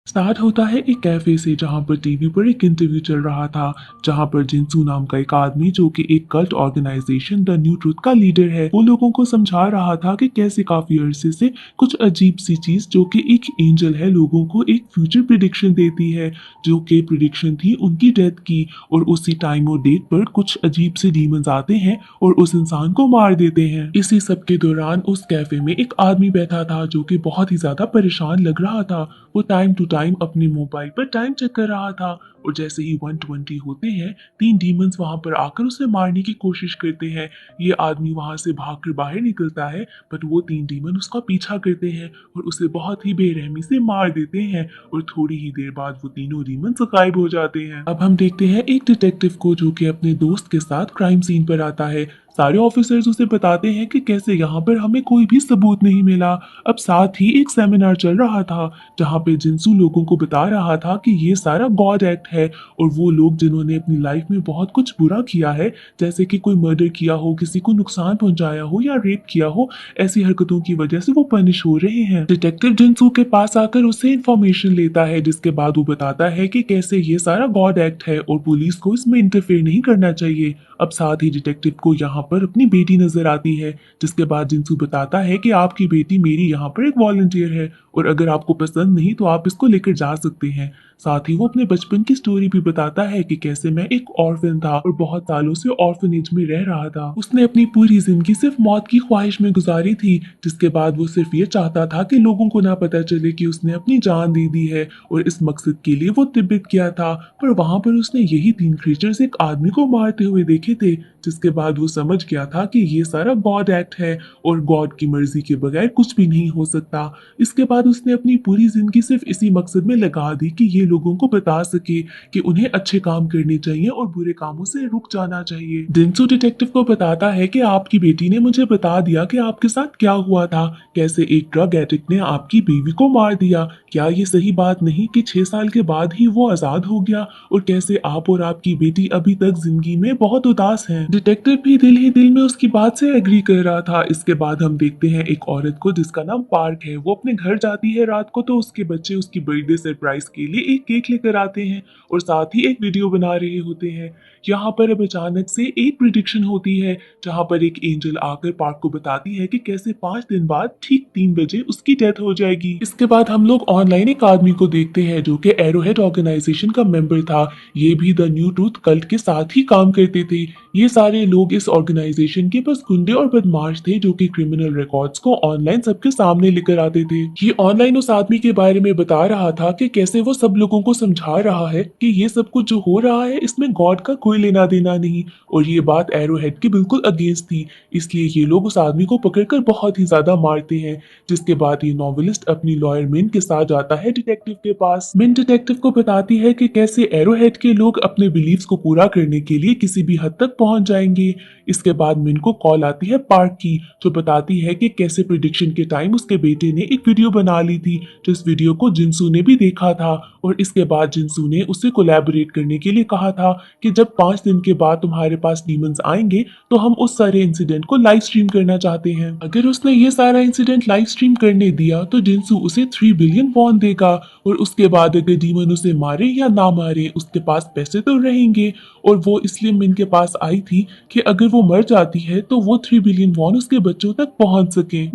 Start होता है एक कैफे से जहां पर टीवी पर एक इंटरव्यू चल रहा था, जहां पर जिनसू नाम का एक आदमी जो कि एक cult organization the new truth का लीडर है, वो लोगों को समझा रहा था कि कैसे काफी अरसे से कुछ अजीब सी चीज जो कि एक एंजल है लोगों को एक फ्यूचर प्रिडिक्शन देती है, जो कि प्रिडिक्शन थी उनकी डेथ की। और उसी टाइम और डेट पर कुछ अजीब से डीमंस आते हैं और उस इंसान को मार देते हैं। इसी सब के दौरान उस कैफे में एक आदमी बैठा था जो कि बहुत ही ज्यादा परेशान लग रहा था। वो टाइम टू टाइम अपने मोबाइल पर टाइम चेक कर रहा था और जैसे ही 120 होते हैं, तीन डीमंस वहां पर आकर उसे मारने की कोशिश करते हैं। ये आदमी वहां से भागकर बाहर निकलता है, बट वो तीन डीमन उसका पीछा करते हैं और उसे बहुत ही बेरहमी से मार देते हैं और थोड़ी ही देर बाद वो तीनों डीमंस गायब हो जाते हैं। अब हम देखते हैं एक डिटेक्टिव को जो कि अपने दोस्त के साथ क्राइम सीन पर आता है। सारे ऑफिसर्स उसे बताते हैं कि कैसे यहाँ पर हमें कोई भी सबूत नहीं मिला। अब साथ ही एक सेमिनार चल रहा था जहाँ पे जिनसू लोगों को बता रहा था कि ये सारा गॉड एक्ट है और वो लोग जिन्होंने अपनी लाइफ में बहुत कुछ बुरा किया है, जैसे कि कोई मर्डर किया हो, किसी को नुकसान पहुंचाया हो या रेप किया हो, ऐसी हरकतों की वजह से वो पनिश हो रहे हैं। डिटेक्टिव जिनसू के पास आकर उससे इंफॉर्मेशन लेता है, जिसके बाद वो बताता है कि कैसे ये सारा गॉड एक्ट है और पुलिस को इसमें इंटरफेयर नहीं करना चाहिए। अब साथ ही डिटेक्टिव को यहाँ पर अपनी बेटी नजर आती है, जिसके बाद जिनसू बताता है कि आपकी बेटी मेरी यहाँ पर एक वॉलंटियर है और अगर आपको पसंद नहीं तो आप इसको लेकर जा सकते हैं। साथ ही वो अपने बचपन की स्टोरी भी बताता है कि कैसे मैं एक ऑर्फन था और बहुत सालों से ऑर्फनेज में रह रहा था। उसने अपनी पूरी जिंदगी सिर्फ मौत की ख्वाहिश में गुजारी थी, जिसके बाद वो सिर्फ ये चाहता था कि लोगों को ना पता चले कि उसने अपनी जान दे दी है और इस मकसद के लिए वो तिब्बत गया था। पर वहां पर उसने यही तीन क्रीचर्स एक आदमी को मारते हुए देखे थे, जिसके बाद वो समझ गया था कि ये सारा गॉड एक्ट है और गॉड की मर्जी के बगैर कुछ भी नहीं हो सकता। इसके बाद उसने अपनी पूरी जिंदगी सिर्फ इसी मकसद में लगा दी कि ये लोगों को बता सके कि उन्हें अच्छे काम करने चाहिए और बुरे कामों से रुक जाना चाहिए। डिंसू डिटेक्टिव को बताता है कि आपकी बेटी ने मुझे बता दिया कि आपके साथ क्या हुआ था, कैसे एक ड्रग एडिक्ट ने आपकी बीवी को मार दिया। क्या ये सही बात नहीं कि 6 साल के बाद ही वो आजाद हो गया और कैसे आप और आपकी बेटी अभी तक जिंदगी में बहुत उदास हैं। डिटेक्टिव भी दिल ही दिल में उसकी बात से एग्री कर रहा था। इसके बाद हम देखते हैं एक औरत को जिसका नाम पार्क है। वो अपने घर जाती है रात को, तो उसके बच्चे उसकी बर्थडे सरप्राइज के लिए एक केक लेकर आते हैं और साथ ही एक वीडियो बना रहे होते हैं। यहाँ पर अब अचानक से एक प्रिडिक्शन होती है, जहाँ पर एक एंजल आकर पार्क को बताती है कि कैसे 5 दिन बाद ठीक 3 बजे उसकी डेथ हो जाएगी। इसके बाद हम लोग ऑनलाइन एक आदमी को देखते हैं जो कि एरोहेड ऑर्गेनाइजेशन का मेंबर था। ये भी द न्यू ट्रूथ कल्ट के साथ ही काम करते थे। ये सारे लोग इस ऑर्गेनाइजेशन के बस गुंडे और बदमाश थे जो कि क्रिमिनल रिकॉर्ड्स को ऑनलाइन सबके सामने लेकर आते थे। ये ऑनलाइन उस आदमी के बारे में बता रहा था कि कैसे वो सब लोगों को समझा रहा है कि ये सब कुछ जो हो रहा है इसमें गॉड का कोई लेना देना नहीं, और ये बात एरोहेड के बिल्कुल अगेंस्ट थी। इसलिए ये लोग उस आदमी को पकड़कर बहुत ही ज्यादा मारते हैं। जिसके बाद ये नॉवेलिस्ट अपनी लॉयर मिन के साथ जाता है डिटेक्टिव के पास। मिन डिटेक्टिव को बताती है कि कैसे एरोहेड के लोग अपने बिलीव्स को पूरा करने के लिए किसी भी हद तक पहुंच जाएंगे। इसके बाद मिन को कॉल आती है पार्क की, जो बताती है कि कैसे प्रिडिक्शन के टाइम उसके बेटे ने एक वीडियो बना ली थी, जिस वीडियो को जिनसू ने भी देखा था। और इसके बाद जिनसू ने उससे कोलैबोरेट करने के लिए कहा था कि जब 5 दिन के बाद तुम्हारे पास डीमंस आएंगे तो हम उस सारे इंसिडेंट को लाइव स्ट्रीम करना चाहते हैं। अगर उसने ये सारा इंसिडेंट लाइव स्ट्रीम करने दिया तो जिनसू उसे 3 बिलियन वॉन देगा, और उसके बाद अगर डीमन उसे मारे या ना मारे उसके पास पैसे तो रहेंगे। और वो इसलिए मिन के पास आई थी कि अगर वो मर जाती है तो वो 3 बिलियन वॉन उसके बच्चों तक पहुंच सके।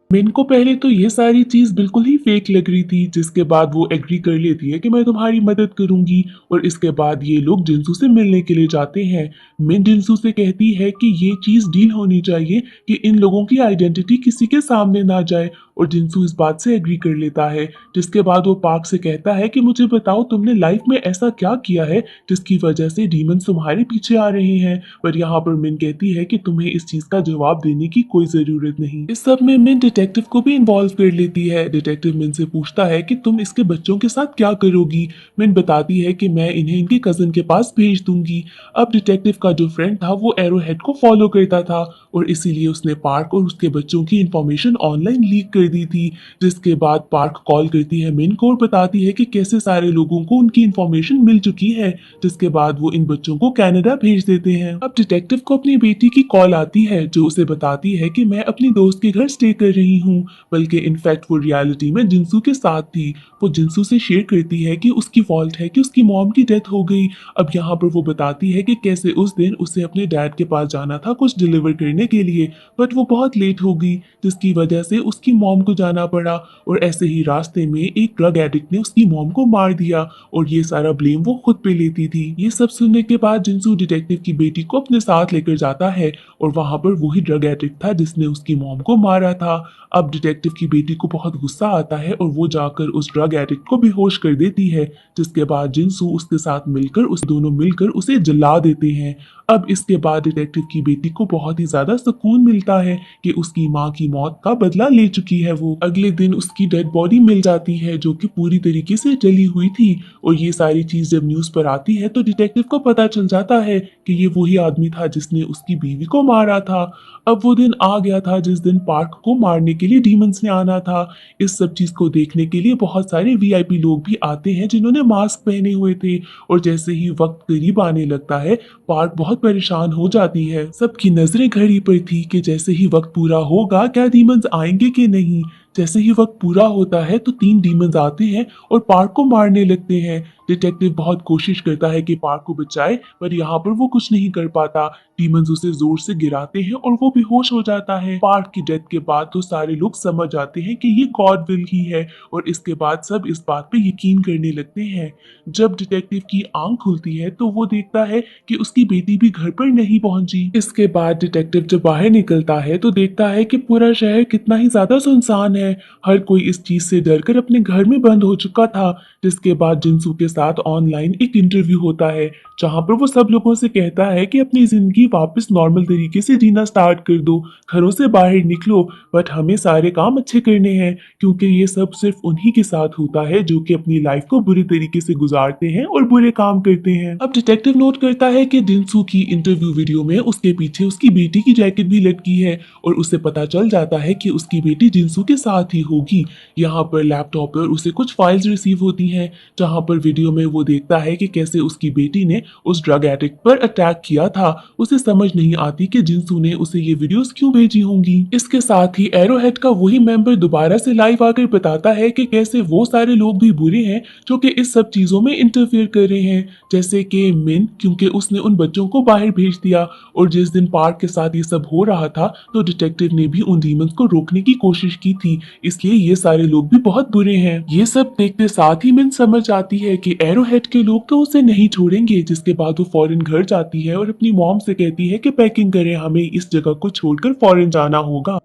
मिन को पहले तो ये सारी चीज बिल्कुल ही फेक लग रही थी, जिसके बाद वो एग्री कर लेती है कि मैं तुम्हारी मदद करूंगी। और इसके बाद ये लोग जिनसू से मिलने के लिए जाते हैं। मिन जिनसू से कहती है कि ये चीज डील होनी चाहिए कि इन लोगों की आइडेंटिटी किसी के सामने ना जाए, और जिनसू इस बात से एग्री कर लेता है। जिसके बाद वो पार्क से कहता है कि मुझे बताओ तुमने लाइफ में ऐसा क्या किया है जिसकी वजह से डीमंस तुम्हारे पीछे आ रहे हैं। पर यहाँ पर मिन कहती है कि तुम्हें इस चीज का जवाब देने की कोई जरूरत नहीं। इस सब में मिन डिटेक्टिव को भी इन्वॉल्व कर लेती है। डिटेक्टिव मिन से पूछता है कि तुम इसके बच्चों के साथ क्या करोगी। मिन बताती है कि मैं इन्हें इनके कजन के पास भेज दूंगी। अब डिटेक्टिव का जो फ्रेंड था वो एरोहेड को फॉलो करता था, और इसीलिए उसने पार्क और उसके बच्चों की इंफॉर्मेशन ऑनलाइन लीक कर कर दी थी। जिसके बाद पार्क कॉल करती है मिन को और बताती है कि कैसे सारे लोगों को उनकी इन्फॉर्मेशन मिल चुकी है। जिसके बाद वो इन बच्चों को कनाडा भेज देते हैं। अब डिटेक्टिव को अपनी बेटी की कॉल आती है जो उसे बताती है कि मैं अपनी दोस्त के घर स्टे कर रही हूँ, बल्कि इनफैक्ट वो रियलिटी में जिंसू के साथ थी। वो जिंसू से शेयर करती है कि उसकी फॉल्ट है कि उसकी मॉम की डेथ हो गई। अब यहाँ पर वो बताती है कि कैसे उस दिन उसे अपने डैड के पास जाना था कुछ डिलीवर करने के लिए, बट वो बहुत लेट हो गई जिसकी वजह से उसकी मॉम को जाना पड़ा। और ऐसे ही रास्ते में एक ड्रग एडिक्ट ने उसकी मॉम को मार दिया और ये सारा ब्लेम वो खुद पे लेती थी। ये सब सुनने के बाद जिंसू डिटेक्टिव की बेटी को अपने साथ लेकर जाता है और वहां पर वही ड्रग एडिक्ट था जिसने उसकी मॉम को मारा था। अब डिटेक्टिव की बेटी को बहुत गुस्सा आता है और वो जाकर उस ड्रग एडिक्ट को बेहोश कर देती है। जिसके बाद जिंसू उसके साथ मिलकर उस दोनों मिलकर उसे जला देते हैं। अब इसके बाद डिटेक्टिव की बेटी को बहुत ही ज्यादा सुकून मिलता है कि उसकी माँ की मौत का बदला ले चुकी है वो। अगले दिन उसकी डेड बॉडी मिल जाती है जो कि पूरी तरीके से जली हुई थी। और ये सारी चीज जब न्यूज पर आती है तो डिटेक्टिव को पता चल जाता है कि ये वही आदमी था जिसने उसकी बीवी को मारा था। अब वो दिन आ गया था जिस दिन पार्क को मारने के लिए डीमंस ने आना था। इस सब चीज को देखने के लिए बहुत सारे वीआईपी लोग भी आते हैं जिन्होंने मास्क पहने हुए थे। और जैसे ही वक्त करीब आने लगता है पार्क बहुत परेशान हो जाती है। सबकी नजरें घड़ी पर थी कि जैसे ही वक्त पूरा होगा क्या डीमंस आएंगे कि नहीं। जैसे ही वक्त पूरा होता है तो 3 डीमंस आते हैं और पार्क को मारने लगते हैं। डिटेक्टिव बहुत कोशिश करता है कि पार्क को बचाए पर यहाँ पर वो कुछ नहीं कर पाता। डीमंस उसे जोर से गिराते हैं और वो बेहोश हो जाता है। पार्क की डेथ के बाद तो सारे लोग समझ जाते हैं कि ये गॉड विल ही है और इसके बाद सब इस बात पे यकीन करने लगते हैं। जब डिटेक्टिव की आंख खुलती है तो वो देखता है कि उसकी बेटी भी घर पर नहीं पहुंची। इसके बाद डिटेक्टिव जब बाहर निकलता है तो देखता है कि पूरा शहर कितना ही ज्यादा सुनसान है। हर कोई इस चीज से डरकर अपने घर में बंद हो चुका था। जिसके बाद जिंसू के साथ ऑनलाइन एक इंटरव्यू होता है जहां पर वो सब लोगों से कहता है कि अपनी जिंदगी वापस नॉर्मल तरीके से जीना स्टार्ट कर दो, घरों से बाहर निकलो, बट हमें सारे काम अच्छे करने हैं क्योंकि ये सब सिर्फ उन्हीं के साथ होता है जो कि अपनी लाइफ को बुरी तरीके से गुजारते हैं और बुरे काम करते हैं। अब डिटेक्टिव नोट करता है कि जिंसू की इंटरव्यू वीडियो में उसके पीछे उसकी बेटी की जैकेट भी लटकी है और उसे पता चल जाता है कि उसकी बेटी जिंसू के साथ ही होगी। यहाँ पर लैपटॉप पर उसे कुछ फाइल्स रिसीव होती हैं जहाँ पर वीडियो में वो देखता है कि कैसे उसकी बेटी ने उस ड्रग एडिक्ट पर अटैक किया था। उसे समझ नहीं आती कि जिंसू ने उसे ये वीडियोस क्यों भेजी होंगी। इसके साथ ही एरोहेड का वही मेंबर दोबारा से लाइव आकर बताता है कि कैसे वो सारे लोग भी बुरे हैं जो कि इस सब चीजों में इंटरफेयर कर रहे हैं, जैसे कि मिन क्योंकि उसने उन बच्चों को बाहर भेज दिया। और जिस दिन पार्क के साथ ये सब हो रहा था तो डिटेक्टिव ने भी उन डीमंस को रोकने की कोशिश की थी, इसलिए ये सारे लोग भी बहुत बुरे हैं। ये सब देखते साथ ही मिन समझ जाती है कि एरोहेड के लोग तो उसे नहीं छोड़ेंगे। जिसके बाद वो फौरन घर जाती है और अपनी मॉम से कहती है कि पैकिंग करें, हमें इस जगह को छोड़कर फौरन जाना होगा।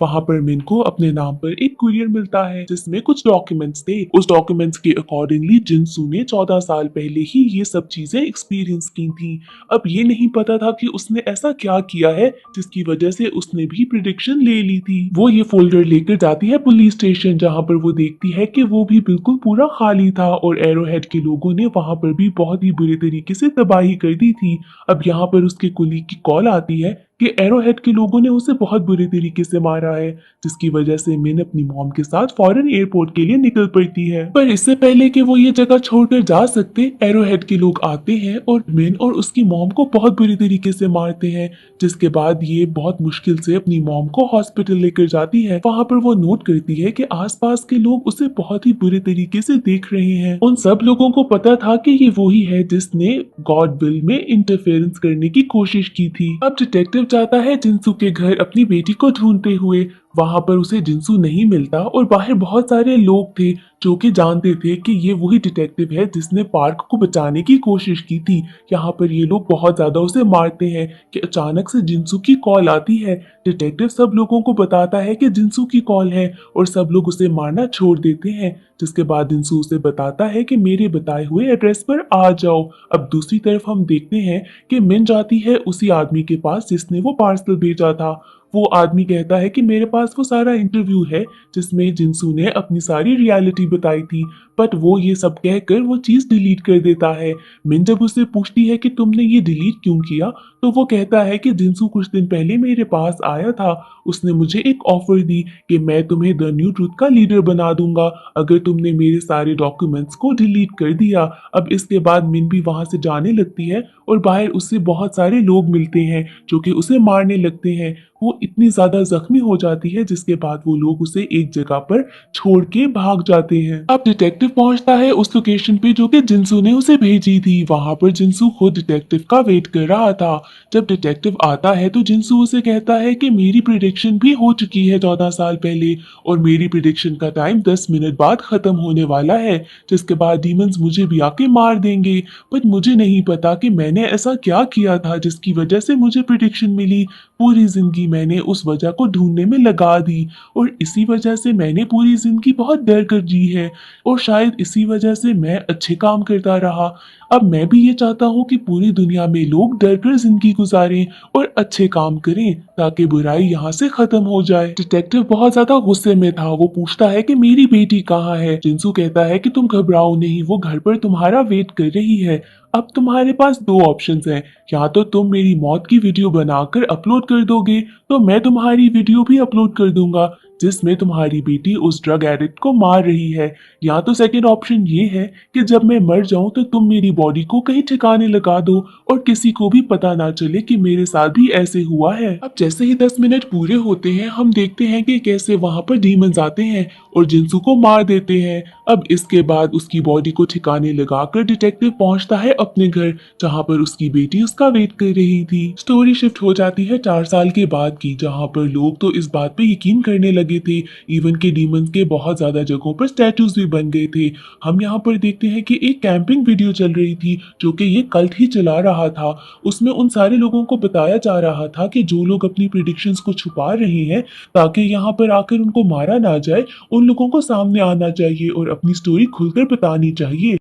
वहां पर मिन को अपने नाम पर एक कुरियर मिलता है जिसमें कुछ डॉक्यूमेंट्स थे। उस डॉक्यूमेंट्स के अकॉर्डिंगली जिंसू ने 14 साल पहले ही ये सब चीजें एक्सपीरियंस की थी। अब ये नहीं पता था कि उसने ऐसा क्या किया है जिसकी वजह से उसने भी प्रिडिक्शन ले ली थी। वो ये फोल्डर लेकर जाती है पुलिस स्टेशन जहाँ पर वो देखती है कि वो भी बिल्कुल पूरा खाली था और एरोहेड के लोगों ने वहां पर भी बहुत ही बुरे तरीके से तबाही कर दी थी। अब यहाँ पर उसके कुलीग की कॉल आती है कि एरोहेड के लोगों ने उसे बहुत बुरे तरीके से मारा है, जिसकी वजह से मिन अपनी मॉम के साथ फॉरेन एयरपोर्ट के लिए निकल पड़ती है। पर इससे पहले कि वो ये जगह छोड़कर जा सकते, एरोहेड के लोग आते हैं और मिन और उसकी मॉम को बहुत बुरी तरीके से मारते हैं। जिसके बाद ये बहुत मुश्किल से अपनी मॉम को हॉस्पिटल लेकर जाती है। वहां पर वो नोट करती है कि आसपास के लोग उसे बहुत ही बुरे तरीके से देख रहे हैं। उन सब लोगों को पता था कि ये वही है जिसने गॉड विल में इंटरफेरेंस करने की कोशिश की थी। अब डिटेक्टिव जाता है जिंसू के घर अपनी बेटी को ढूंढते हुए। वहां पर उसे जिंसू नहीं मिलता और बाहर बहुत सारे लोग थे जो कि जानते थे कि ये वही डिटेक्टिव है जिसने पार्क को बचाने की कोशिश की थी। यहाँ पर ये लोग बहुत ज्यादा उसे मारते हैं कि अचानक से जिंसू की कॉल आती है। डिटेक्टिव सब लोगों को बताता है कि जिंसू की कॉल है और सब लोग उसे मारना छोड़ देते हैं। जिसके बाद जिंसू उसे बताता है कि मेरे बताए हुए एड्रेस पर आ जाओ। अब दूसरी तरफ हम देखते हैं कि मिन जाती है उसी आदमी के पास जिसने वो पार्सल भेजा था। वो आदमी कहता है कि मेरे पास वो सारा इंटरव्यू है जिसमें जिनसू ने अपनी सारी रियलिटी बताई थी, बट वो ये सब कहकर वो चीज डिलीट कर देता है। मिन जब उससे पूछती है कि तुमने ये डिलीट क्यों किया, तो वो कहता है कि जिनसू कुछ दिन पहले मेरे पास आया था। उसने मुझे एक ऑफर दी कि मैं तुम्हें द न्यू ट्रूथ का लीडर बना दूंगा अगर तुमने मेरे सारे डॉक्यूमेंट्स को डिलीट कर दिया। अब इसके बाद मिन भी वहां से जाने लगती है और बाहर उससे बहुत सारे लोग मिलते हैं जो कि उसे मारने लगते हैं। वो इतनी ज्यादा जख्मी हो जाती है जिसके बाद वो लोग उसे एक जगह पर छोड़ के भाग जाते हैं। अब डिटेक्टिव पहुंचता है उस लोकेशन पे जो कि जिनसू ने उसे भेजी थी। वहां पर जिनसू खुद डिटेक्टिव का वेट कर रहा था। जब डिटेक्टिव आता है तो जिनसू उसे कहता है कि मेरी प्रिडिक्शन भी हो चुकी है 14 साल पहले और मेरी प्रिडिक्शन का टाइम 10 मिनट बाद खत्म होने वाला है, जिसके बाद डीमंस मुझे भी आके मार देंगे। बट मुझे नहीं पता कि मैंने ऐसा क्या किया था जिसकी वजह से मुझे प्रिडिक्शन मिली। पूरी जिंदगी मैंने उस वजह को ढूंढने में लगा दी और इसी वजह से मैंने पूरी जिंदगी बहुत डर कर जी है और शायद इसी वजह से मैं अच्छे काम करता रहा। अब मैं भी ये चाहता हूँ कि पूरी दुनिया में लोग डर कर जिंदगी गुजारें और अच्छे काम करें ताकि बुराई यहाँ से खत्म हो जाए। डिटेक्टिव बहुत ज्यादा गुस्से में था। वो पूछता है कि मेरी बेटी कहाँ है। जिनसू कहता है कि तुम घबराओ नहीं, वो घर पर तुम्हारा वेट कर रही है। अब तुम्हारे पास दो ऑप्शंस हैं, या तो तुम मेरी मौत की वीडियो बनाकर अपलोड कर दोगे तो मैं तुम्हारी वीडियो भी अपलोड कर दूंगा जिसमें तुम्हारी बेटी उस ड्रग एडिक्ट को मार रही है, या तो सेकंड ऑप्शन ये है कि जब मैं मर जाऊं तो तुम मेरी बॉडी को कहीं ठिकाने लगा दो और किसी को भी पता ना चले कि मेरे साथ भी ऐसे हुआ है। अब जैसे ही 10 मिनट पूरे होते हैं हम देखते हैं कि कैसे वहां पर डीमंस आते हैं और जिनसू को मार देते हैं। अब इसके बाद उसकी बॉडी को ठिकाने लगाकर डिटेक्टिव पहुंचता है अपने घर जहां पर उसकी बेटी उसका वेट कर रही थी। स्टोरी शिफ्ट हो जाती है 4 साल के बाद की, जहां पर लोग तो इस बात पे यकीन करने लगे थे, इवन के डीमंस के बहुत ज्यादा जगहों पर स्टैचूज भी बन गए थे। हम यहाँ पर देखते हैं कि एक कैंपिंग वीडियो चल रही थी जो कि ये कल्ट ही चला रहा था। उसमें उन सारे लोगों को बताया जा रहा था कि जो लोग अपनी प्रिडिक्शंस को छुपा रहे हैं ताकि यहाँ पर आकर उनको मारा ना जाए, उन लोगों को सामने आना चाहिए और अपनी स्टोरी खुलकर बतानी चाहिए।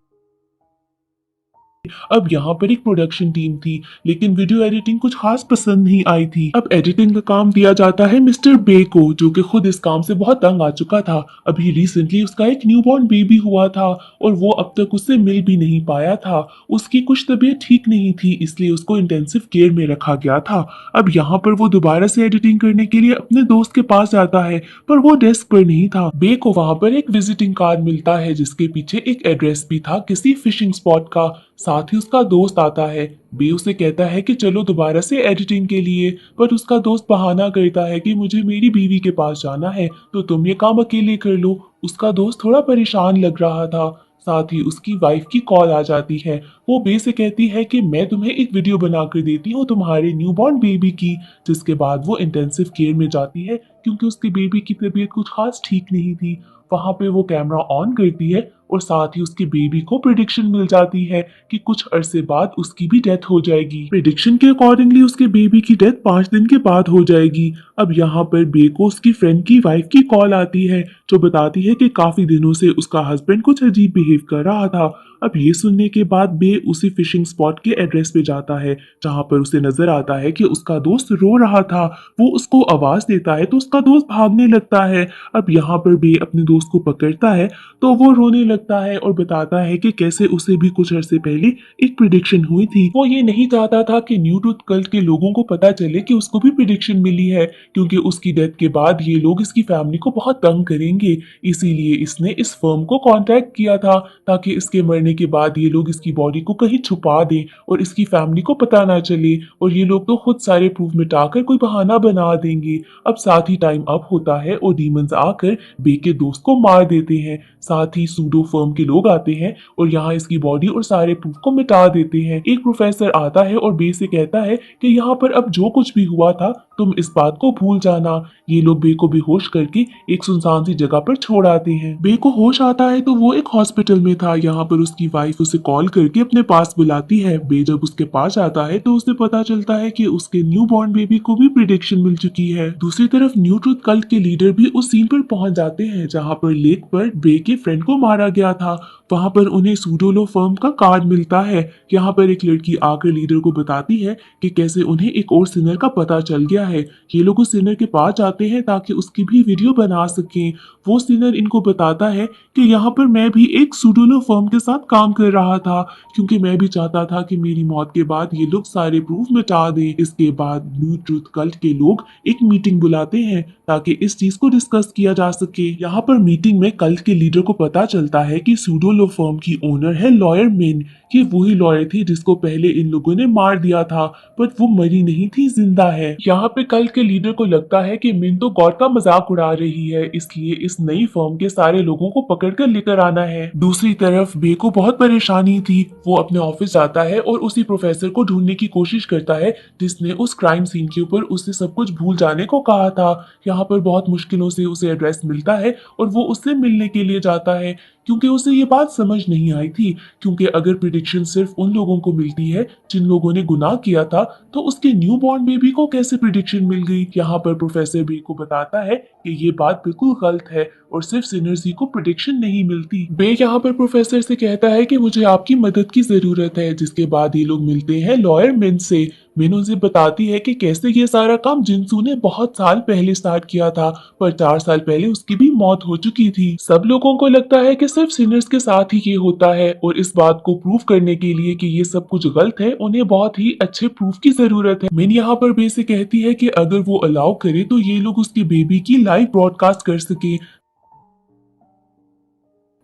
अब यहाँ पर एक प्रोडक्शन टीम थी लेकिन वीडियो एडिटिंग कुछ खास पसंद नहीं आई थी। अब एडिटिंग का काम दिया जाता है मिस्टर बे को जो कि खुद इस काम से बहुत तंग आ चुका था। अभी रिसेंटली उसका एक न्यूबॉर्न बेबी हुआ था और वो अब तक उससे मिल भी नहीं पाया था। उसकी कुछ तबीयत ठीक नहीं थी इसलिए उसको इंटेंसिव केयर में रखा गया था। अब यहाँ पर वो दोबारा से एडिटिंग करने के लिए अपने दोस्त के पास जाता है पर वो डेस्क पर नहीं था। बे को वहां पर एक विजिटिंग कार्ड मिलता है जिसके पीछे एक एड्रेस भी था किसी फिशिंग स्पॉट का। साथ ही उसका दोस्त आता है। बे उसे कहता है कि चलो दोबारा से एडिटिंग के लिए, पर उसका दोस्त बहाना करता है कि मुझे मेरी बीवी के पास जाना है तो तुम ये काम अकेले कर लो। उसका दोस्त थोड़ा परेशान लग रहा था। साथ ही उसकी वाइफ की कॉल आ जाती है। वो बे से कहती है कि मैं तुम्हें एक वीडियो बना कर देती हूँ तुम्हारे न्यूबॉर्न बेबी की, जिसके बाद वो इंटेंसिव केयर में जाती है क्योंकि उसके बेबी की तबीयत कुछ खास ठीक नहीं थी। वहां पे वो कैमरा ऑन करती है और साथ ही उसके बेबी को प्रिडिक्शन मिल जाती है कि कुछ अरसे बाद उसकी भी डेथ हो जाएगी। प्रिडिक्शन के अकॉर्डिंगली उसके बेबी की डेथ 5 दिन के बाद हो जाएगी। अब यहाँ पर बे को उसकी फ्रेंड की वाइफ की कॉल आती है जो बताती है कि काफी दिनों से उसका हस्बैंड कुछ अजीब बिहेव कर रहा था। अब ये सुनने के बाद बे उसी फिशिंग स्पॉट के एड्रेस पे जाता है जहाँ पर उसे नजर आता है कि उसका दोस्त रो रहा था। वो उसको आवाज देता है तो उसका दोस्त भागने लगता है। अब यहाँ पर बे अपने दोस्त को पकड़ता है तो वो रोने लगता है और बताता है कि कैसे उसे भी कुछ अरसे पहले एक प्रिडिक्शन हुई थी। वो ये नहीं चाहता था कि न्यू ट्रूथ कल्ट के लोगों को पता चले कि उसको भी प्रिडिक्शन मिली है क्योंकि उसकी डेथ के बाद ये लोग इसकी फैमिली को बहुत तंग करेंगे। इसीलिए इसने इस फर्म को कॉन्टैक्ट किया था ताकि इसके मरने के बाद ये लोग इसकी बॉडी को कहीं छुपा दें और इसकी फैमिली को पता ना चले और ये लोग तो खुद सारे प्रूफ मिटाकर कोई बहाना बना देंगे। अब साथ ही टाइम अप होता है और डीमंस आकर बे के दोस्त को मार देते हैं। साथ ही सूडो फर्म के लोग आते हैं और यहाँ इसकी बॉडी और सारे प्रूफ को मिटा देते हैं। एक प्रोफेसर आता है और बे से कहता है कि यहाँ पर अब जो कुछ भी हुआ था तुम इस बात को भूल जाना। ये लोग बे को बेहोश करके एक सुनसान सी जगह पर छोड़ आते हैं। बे को होश आता है तो वो एक हॉस्पिटल में था। यहाँ पर उसकी उसकी वाइफ उसे कॉल करके अपने पास बुलाती है। बे जब उसके पास आता है तो उसे पता चलता है कि उसके न्यू बॉर्न बेबी को भी प्रिडिक्शन मिल चुकी है। दूसरी तरफ न्यू ट्रूथ कल्ट के लीडर भी उस सीन पर पहुंच जाते हैं जहां पर लेक पर बे के फ्रेंड को मारा गया था। वहां पर उन्हें सूडोलो फर्म का कार्ड मिलता है। यहाँ पर एक लड़की आकर लीडर को बताती है कि कैसे उन्हें एक और सिनर का पता चल गया है। ये लोग उस सिनर के पास जाते हैं ताकि उसकी भी वीडियो बना सकें। वो सिनर इनको बताता है कि यहाँ पर मैं भी एक सूडोलो फर्म के साथ काम कर रहा था, क्योंकि मैं भी चाहता था कि मेरी मौत के बाद ये लोग सारे प्रूफ मिटा दें। इसके बाद न्यू ट्रूथ कल्ट के लोग एक मीटिंग बुलाते हैं ताकि इस चीज को डिस्कस किया जा सके। यहाँ पर मीटिंग में कल्ट के लीडर को पता चलता है कि सूडोलो फर्म की ओनर है लॉयर मिन। ये वही लॉयर थी जिसको पहले इन लोगों ने मार दिया था, पर वो मरी नहीं थी, जिंदा है। यहाँ पे कल्ट के लीडर को लगता है कि मिन तो गॉड का मजाक उड़ा रही है, इसलिए इस नई फर्म के सारे लोगों को पकड़कर लेकर आना है। दूसरी तरफ बे को बहुत परेशानी थी। वो अपने ऑफिस जाता है और उसी प्रोफेसर को ढूंढने की कोशिश करता है जिसने उस क्राइम सीन के ऊपर उससे सब कुछ भूल जाने को कहा था। यहाँ पर बहुत मुश्किलों से उसे एड्रेस मिलता है और वो उससे मिलने के लिए जाता है, क्योंकि उसे ये बात समझ नहीं आई थी, क्योंकि अगर प्रिडिक्शन सिर्फ उन लोगों को मिलती है जिन लोगों ने गुनाह किया था, तो उसके न्यू बॉर्न बेबी को कैसे प्रिडिक्शन मिल गई। यहाँ पर प्रोफेसर बे को बताता है कि ये बात बिल्कुल गलत है और सिर्फ सिनर्स ही को प्रिडिक्शन नहीं मिलती। बे यहाँ पर प्रोफेसर से कहता है कि मुझे आपकी मदद की जरूरत है, जिसके बाद ये लोग मिलते हैं लॉयर मिन से। मिन उसे बताती है कि कैसे ये सारा काम जिनसू ने बहुत साल पहले स्टार्ट किया था, पर 4 साल पहले उसकी भी मौत हो चुकी थी। सब लोगों को लगता है कि सिर्फ सिनर्स के साथ ही ये होता है, और इस बात को प्रूव करने के लिए कि ये सब कुछ गलत है, उन्हें बहुत ही अच्छे प्रूफ की जरूरत है। मिन यहाँ पर बे से कहती है कि अगर वो अलाउ करे तो ये लोग उसके बेबी की लाइव ब्रॉडकास्ट कर सके,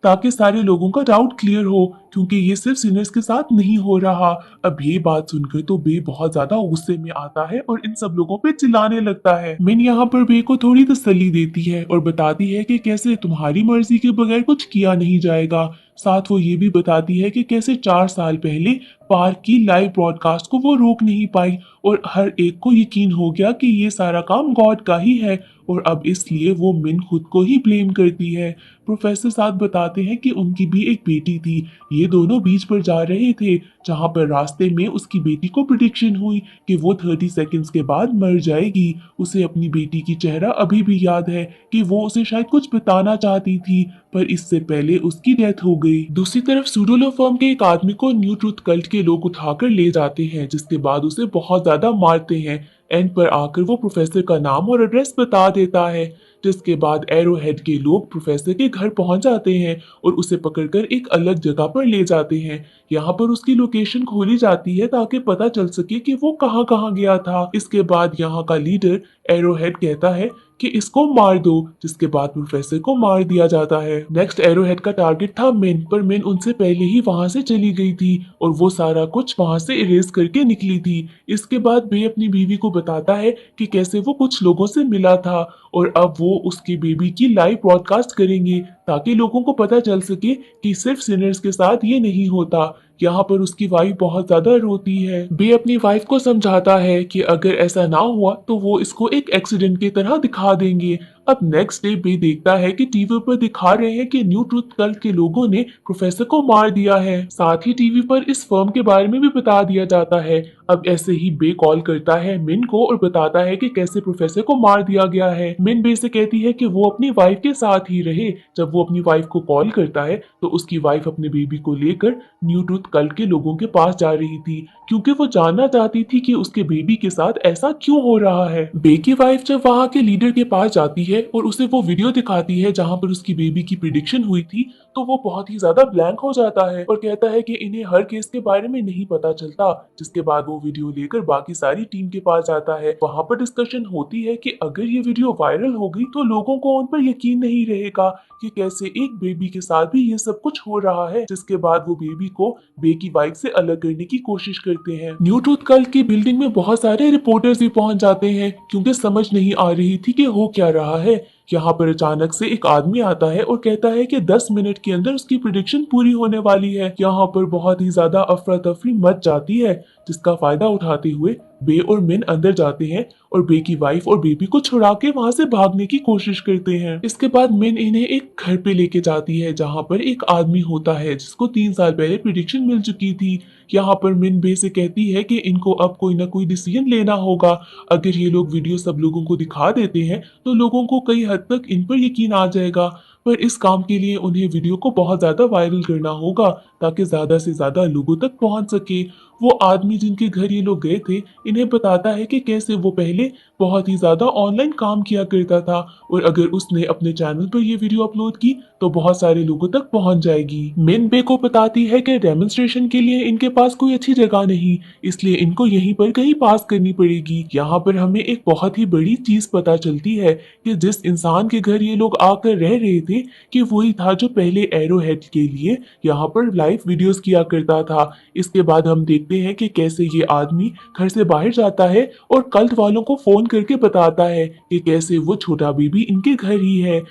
ताकि सारे लोगों का डाउट क्लियर हो, क्योंकि ये सिर्फ सिनर्स के साथ नहीं हो रहा। अब ये बात सुनकर तो बे बहुत ज्यादा गुस्से में आता है और इन सब लोगों पे चिल्लाने लगता है। मिन यहाँ पर बे को थोड़ी तसल्ली देती है और बताती है कि कैसे तुम्हारी मर्जी के बगैर कुछ किया नहीं जाएगा। साथ वो ये भी बताती है कि कैसे 4 साल पहले पार्क की लाइव ब्रॉडकास्ट को वो रोक नहीं पाई और हर एक को यकीन हो गया कि ये सारा काम गॉड का ही है, और अब इसलिए वो मिन खुद को ही ब्लेम करती है। प्रोफेसर साथ बताते हैं कि उनकी भी एक बेटी थी। ये दोनों बीच पर जा रहे थे, जहां पर रास्ते में उसकी बेटी को प्रिडिक्शन हुई कि वो 30 सेकंड्स के बाद मर जाएगी। उसे अपनी बेटी की चेहरा अभी भी याद है कि वो उसे शायद कुछ बताना चाहती थी, पर इससे पहले उसकी डेथ हो गई। दूसरी तरफ सूडोलो फर्म के एक आदमी को न्यू ट्रूथ कल्ट के लोग उठाकर ले जाते हैं, जिसके बाद उसे बहुत ज्यादा मारते हैं। एंड पर आकर वो प्रोफेसर का नाम और एड्रेस बता देता है, जिसके बाद एरो हेड के लोग प्रोफेसर के घर पहुंच जाते हैं और उसे पकड़कर एक अलग जगह पर ले जाते हैं। यहाँ पर उसकी लोकेशन खोली जाती है ताकि पता चल सके कि वो कहाँ कहाँ गया था। इसके बाद यहाँ का लीडर एरो हेड कहता है कि इसको मार दो, जिसके बाद प्रोफेसर को मार दिया जाता है। नेक्स्ट एरो हेड का टारगेट था मिन, पर मिन उनसे पहले ही वहां से चली गई थी और वो सारा कुछ वहां से इरेज करके निकली थी। इसके बाद बे अपनी बीवी को बताता है कि कैसे वो कुछ लोगों से मिला था और अब वो उसकी बेबी की लाइव ब्रॉडकास्ट करेंगे ताकि लोगों को पता चल सके कि सिर्फ सिनर्स के साथ ये नहीं होता। यहाँ पर उसकी वाइफ बहुत ज्यादा रोती है। बे अपनी वाइफ को समझाता है कि अगर ऐसा ना हुआ तो वो इसको एक एक्सीडेंट की तरह दिखा देंगे। अब नेक्स्ट डे बे देखता है कि टीवी पर दिखा रहे हैं कि न्यू ट्रूथ कल्ट के लोगों ने प्रोफेसर को मार दिया है। साथ ही टीवी पर इस फर्म के बारे में भी बता दिया जाता है। अब ऐसे ही बे कॉल करता है मिन को और बताता है कि कैसे प्रोफेसर को मार दिया गया है। मिन बे से कहती है कि वो अपनी वाइफ के साथ ही रहे। जब वो अपनी वाइफ को कॉल करता है तो उसकी वाइफ अपने बेबी को लेकर न्यू ट्रूथ कल्ट के लोगों के पास जा रही थी, क्योंकि वो जानना चाहती थी कि उसके बेबी के साथ ऐसा क्यों हो रहा है। बे की वाइफ जब वहाँ के लीडर के पास जाती है और उसे वो वीडियो दिखाती है जहाँ पर उसकी बेबी की प्रिडिक्शन हुई थी, तो वो बहुत ही ज्यादा ब्लैंक हो जाता है और कहता है कि इन्हें हर केस के बारे में नहीं पता चलता। जिसके बाद वो वीडियो लेकर बाकी सारी टीम के पास जाता है। वहाँ पर डिस्कशन होती है कि अगर ये वीडियो वायरल हो गई तो लोगों को उन पर यकीन नहीं रहेगा कि कैसे एक बेबी के साथ भी ये सब कुछ हो रहा है। जिसके बाद वो बेबी को बे की वाइफ से अलग करने की कोशिश करते हैं। न्यू ट्रूथ कल्ट की बिल्डिंग में बहुत सारे रिपोर्टर्स भी पहुंच जाते हैं, क्योंकि समझ नहीं आ रही थी कि हो क्या रहा है। यहाँ पर अचानक से एक आदमी आता है और कहता है कि 10 मिनट के अंदर उसकी प्रिडिक्शन पूरी होने वाली है। यहाँ पर बहुत ही ज्यादा अफरा तफरी मच जाती है, जिसका फायदा उठाते हुए बे और मिन अंदर जाते हैं और बे की वाइफ और बेबी को छुड़ा के वहां से भागने की कोशिश करते हैं। इसके बाद मिन इन्हें एक घर पे लेके जाती है जहां पर एक आदमी होता है जिसको 3 साल पहले प्रिडिक्शन मिल चुकी थी। यहाँ पर मिन बे से कहती है कि इनको अब कोई ना कोई डिसीजन लेना होगा। अगर ये लोग वीडियो सब लोगों को दिखा देते हैं तो लोगों को कई हद तक इन पर यकीन आ जाएगा। पर इस काम के लिए उन्हें वीडियो को बहुत ज्यादा वायरल करना होगा ताकि ज्यादा से ज्यादा लोगों तक पहुंच सके। वो आदमी जिनके घर ये लोग गए थे इन्हें बताता है कि कैसे वो पहले बहुत ही ज्यादा ऑनलाइन काम किया करता था और अगर उसने अपने चैनल पर ये वीडियो अपलोड की तो बहुत सारे लोगों तक पहुंच जाएगी। मिन बे को बताती है कि डेमोन्स्ट्रेशन के लिए इनके पास कोई अच्छी जगह नहीं, इसलिए इनको यहीं पर कहीं पास करनी पड़ेगी। यहाँ पर हमें एक बहुत ही बड़ी चीज पता चलती है कि जिस इंसान के घर ये लोग आकर रह रहे थे कि वही था जो पहले एरो हेड के लिए यहाँ पर लाइव वीडियोस किया करता था। इसके बाद हम देखते हैं कि कैसे ये आदमी घर से बाहर जाता है और कल्ट वालों को फोन करके बताता है कि कैसे वो छोटा बेबी इनके घर ही है।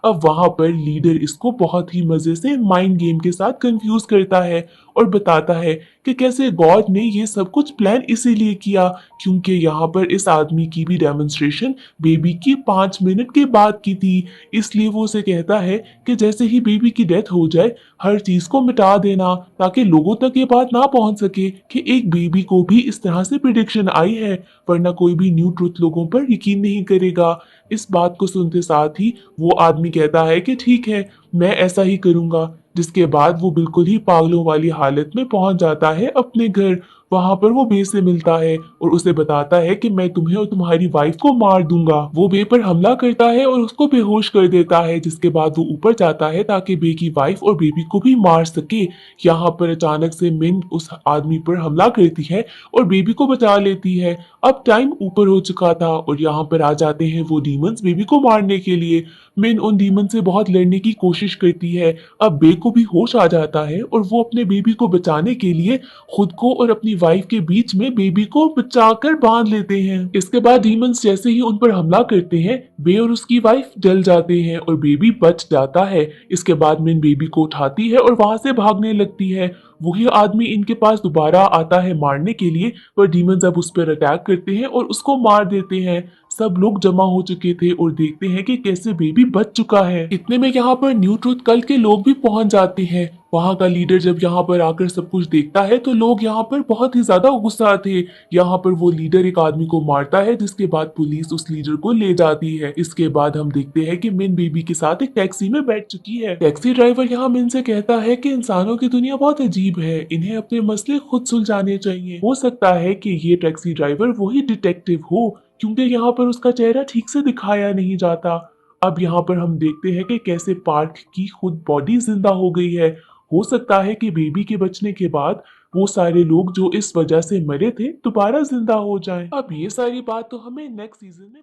अब वहां पर लीडर इसको बहुत ही मजे से माइंड गेम के साथ कंफ्यूज करता है और बताता है कि कैसे गॉड ने ये सब कुछ प्लान इसीलिए किया क्योंकि यहाँ पर इस आदमी की भी डेमोन्स्ट्रेशन बेबी की 5 मिनट के बाद की थी। इसलिए वो उसे कहता है कि जैसे ही बेबी की डेथ हो जाए हर चीज को मिटा देना ताकि लोगों तक ये बात ना पहुंच सके कि एक बेबी को भी इस तरह से प्रिडिक्शन आई है, वरना कोई भी न्यू ट्रुथ लोगों पर यकीन नहीं करेगा। इस बात को सुनते साथ ही वो आदमी कहता है कि ठीक है, मैं ऐसा ही करूंगा। जिसके बाद वो बिल्कुल ही पागलों वाली हालत में पहुंच जाता है अपने घर। वहां पर वो बे से मिलता है और उसे बताता है कि मैं तुम्हें और तुम्हारी वाइफ को मार दूंगा। वो बे पर हमला करता है और उसको बेहोश कर देता है, जिसके बाद वो ऊपर जाता है ताकि बे की वाइफ और बेबी को भी मार सके। यहाँ पर अचानक से मिन उस आदमी पर हमला करती है और बेबी को बचा लेती है। अब टाइम ऊपर हो चुका था और यहाँ पर आ जाते हैं वो डीमंस बेबी को मारने के लिए। मिन उन डीमन से बहुत लड़ने की कोशिश करती है। अब बे को भी होश आ जाता है और वो अपने बेबी को बचाने के लिए खुद को और अपनी वाइफ के बीच में बेबी को बचाकर बांध लेते हैं। इसके बाद डीमंस जैसे ही उन पर हमला करते हैं बे और उसकी वाइफ जल जाते हैं और बेबी बच जाता है। इसके बाद मिन बेबी को उठाती है और वहां से भागने लगती है। वही आदमी इनके पास दोबारा आता है मारने के लिए, पर डीमंस अब उस पर अटैक करते हैं और उसको मार देते हैं। सब लोग जमा हो चुके थे और देखते हैं कि कैसे बेबी बच चुका है। इतने में यहाँ पर न्यू ट्रुथ कल्ट के लोग भी पहुंच जाते हैं। वहां का लीडर जब यहाँ पर आकर सब कुछ देखता है तो लोग यहाँ पर बहुत ही ज्यादा गुस्सा थे। यहाँ पर वो लीडर एक आदमी को मारता है, जिसके बाद पुलिस उस लीडर को ले जाती है। इसके बाद हम देखते हैं कि मिन बेबी के साथ एक टैक्सी में बैठ चुकी है। टैक्सी ड्राइवर यहाँ मिन से कहता है कि इंसानों की दुनिया बहुत अजीब है, इन्हें अपने मसले खुद सुलझाने चाहिए। हो सकता है कि ये टैक्सी ड्राइवर वही डिटेक्टिव हो क्योंकि यहाँ पर उसका चेहरा ठीक से दिखाया नहीं जाता। अब यहाँ पर हम देखते हैं कि कैसे पार्क की खुद बॉडी जिंदा हो गई है। हो सकता है कि बेबी के बचने के बाद वो सारे लोग जो इस वजह से मरे थे दोबारा जिंदा हो जाएं। अब ये सारी बात तो हमें नेक्स्ट सीजन में